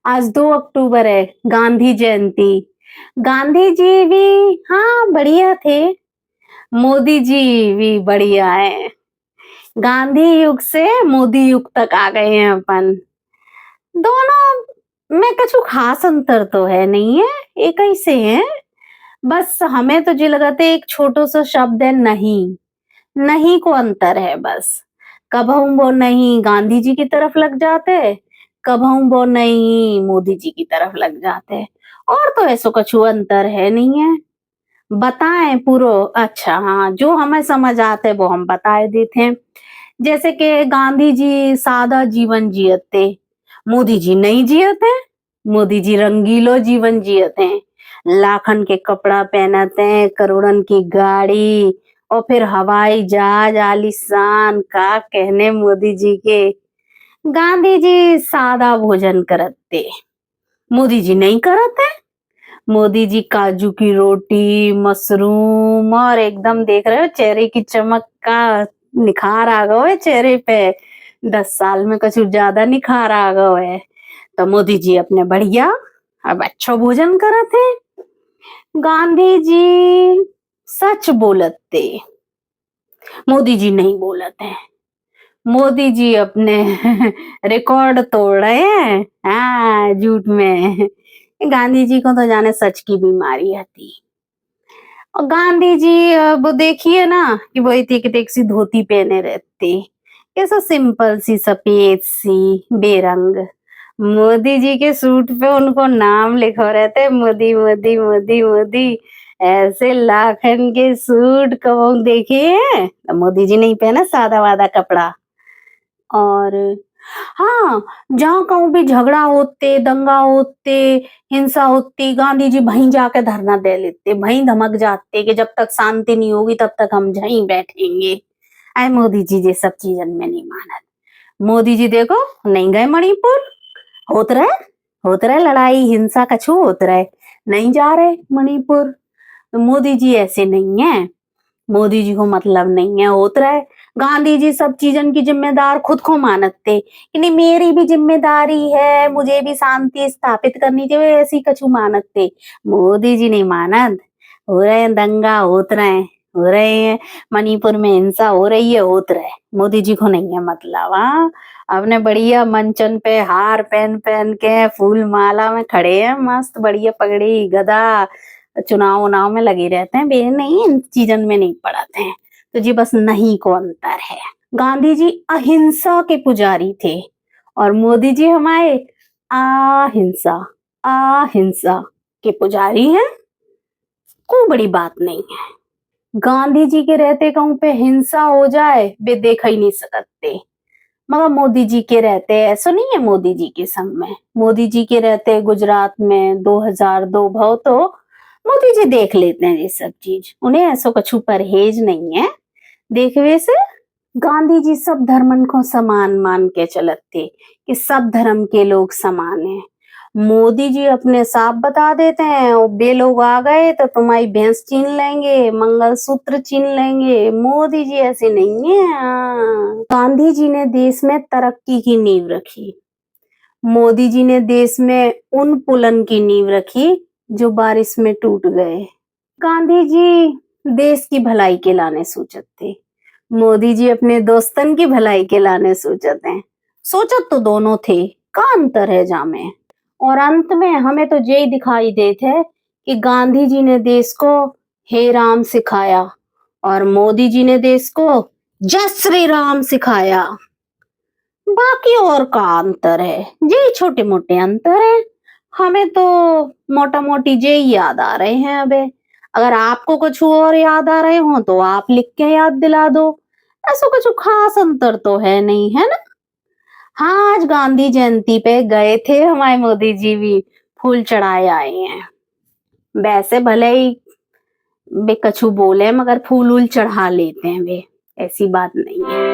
आज 2 अक्टूबर है, गांधी जयंती। गांधी जी भी हाँ बढ़िया थे। मोदी जी भी बढ़िया है। गांधी युग से मोदी युग तक आ गए हैं अपन। दोनों में कछु खास अंतर तो है नहीं है, एक ही से है। बस हमें तो जी लगते एक छोटो सा शब्द है नहीं। नहीं को अंतर है बस। कबहू वो नहीं गांधी जी की तरफ लग जाते, कबहू वो नहीं मोदी जी की तरफ लग जाते। और तो ऐसो कछु अंतर है नहीं है। बताएं पूरो। अच्छा हाँ, जो हमें समझ आते वो हम बताए देते हैं। जैसे कि गांधी जी सादा जीवन जियते, मोदी जी नहीं जियते। मोदी जी रंगीलो जीवन जियते हैं। लाखन के कपड़ा पहनते हैं, करोड़न की गाड़ी और फिर हवाई जहाज आलीशान का कहने मोदी जी के। गांधी जी सादा भोजन करते, मोदी जी नहीं करते। मोदी जी काजू की रोटी, मशरूम और एकदम देख रहे हो चेहरे की चमक का निखार आ गया है चेहरे पे। 10 साल में कुछ ज्यादा निखार आ गया है। तो मोदी जी अपने बढ़िया अब अच्छा भोजन करते। गांधी जी सच बोलते, मोदी जी नहीं बोलते। मोदी जी अपने रिकॉर्ड तोड़ रहे हैं हाँ झूठ में। गांधी जी को तो जाने सच की बीमारी आती। और गांधी जी अब देखिए ना कि वो इतनी एक सी धोती पहने रहते, कैसा सिंपल सी सफेद सी बेरंग। मोदी जी के सूट पे उनको नाम लिखा रहते मोदी मोदी मोदी मोदी। ऐसे लाखन के सूट कब देखे हैं, तो मोदी जी नहीं पहना सादा वादा कपड़ा। और हाँ, जहाँ कहूँ भी झगड़ा होते, दंगा होते, हिंसा होती, गांधी जी वहीं जाके धरना दे लेते, वहीं धमक जाते कि जब तक शांति नहीं होगी तब तक हम यहीं बैठेंगे। अरे मोदी जी ये सब चीजन में नहीं माना। मोदी जी देखो नहीं गए मणिपुर, होत रहे लड़ाई हिंसा कछु होत रहे, नहीं जा रहे मणिपुर। तो मोदी जी ऐसे नहीं है। मोदी जी को मतलब नहीं है होत रहे। गांधी जी सब चीजन की जिम्मेदार खुद को मानते कि नहीं मेरी भी जिम्मेदारी है, मुझे भी शांति स्थापित करनी चाहिए, ऐसी कछु मानते। मोदी जी नहीं मानत। हो रहे हैं दंगा होत रहे, हो रहे हैं मणिपुर में हिंसा हो रही है होत रहे। मोदी जी को नहीं है मतलब। हाँ, अपने बढ़िया मंचन पे हार पहन पहन के फूल माला में खड़े हैं, मस्त बढ़िया पगड़ी गदा चुनाव उनाव में लगे रहते हैं। बे नहीं इन चीजन में नहीं पड़ते हैं। तो जी बस नहीं को अंतर है। गांधी जी अहिंसा के पुजारी थे और मोदी जी हमारे अहिंसा अहिंसा के पुजारी हैं। कोई बड़ी बात नहीं है। गांधी जी के रहते कहूं पे हिंसा हो जाए वे देख ही नहीं सकते, मगर मोदी जी के रहते ऐसा नहीं है। मोदी जी के संग में मोदी जी के रहते गुजरात में 2002 भव तो मोदी जी देख लेते हैं ये सब चीज, उन्हें ऐसा कछु परहेज नहीं है देखवे से। गांधी जी सब धर्मन को समान मान के चलते कि सब धर्म के लोग समान हैं। मोदी जी अपने साफ बता देते हैं और बे लोग आ गए तो तुम्हारी भैंस छीन लेंगे, मंगलसूत्र छीन लेंगे। मोदी जी ऐसे नहीं है। हाँ। गांधी जी ने देश में तरक्की की नींव रखी, मोदी जी ने देश में उन पुलन की नींव रखी जो बारिश में टूट गए। गांधी जी देश की भलाई के लाने सोचत थे, मोदी जी अपने दोस्तन की भलाई के लाने सोचत हैं। सोचत तो दोनों थे, का अंतर है जामे। और अंत में हमें तो यही दिखाई देते है कि गांधी जी ने देश को हे राम सिखाया और मोदी जी ने देश को जय श्री राम सिखाया। बाकी और का अंतर है, यही छोटे मोटे अंतर है। हमें तो मोटा मोटी यही याद आ रहे हैं अबे। अगर आपको कुछ और याद आ रहे हो तो आप लिख के याद दिला दो। ऐसा कुछ खास अंतर तो है नहीं, है ना। हाँ, आज गांधी जयंती पे गए थे हमारे मोदी जी भी, फूल चढ़ाए आए हैं। वैसे भले ही वे कछु बोले मगर फूल वूल चढ़ा लेते हैं वे, ऐसी बात नहीं है।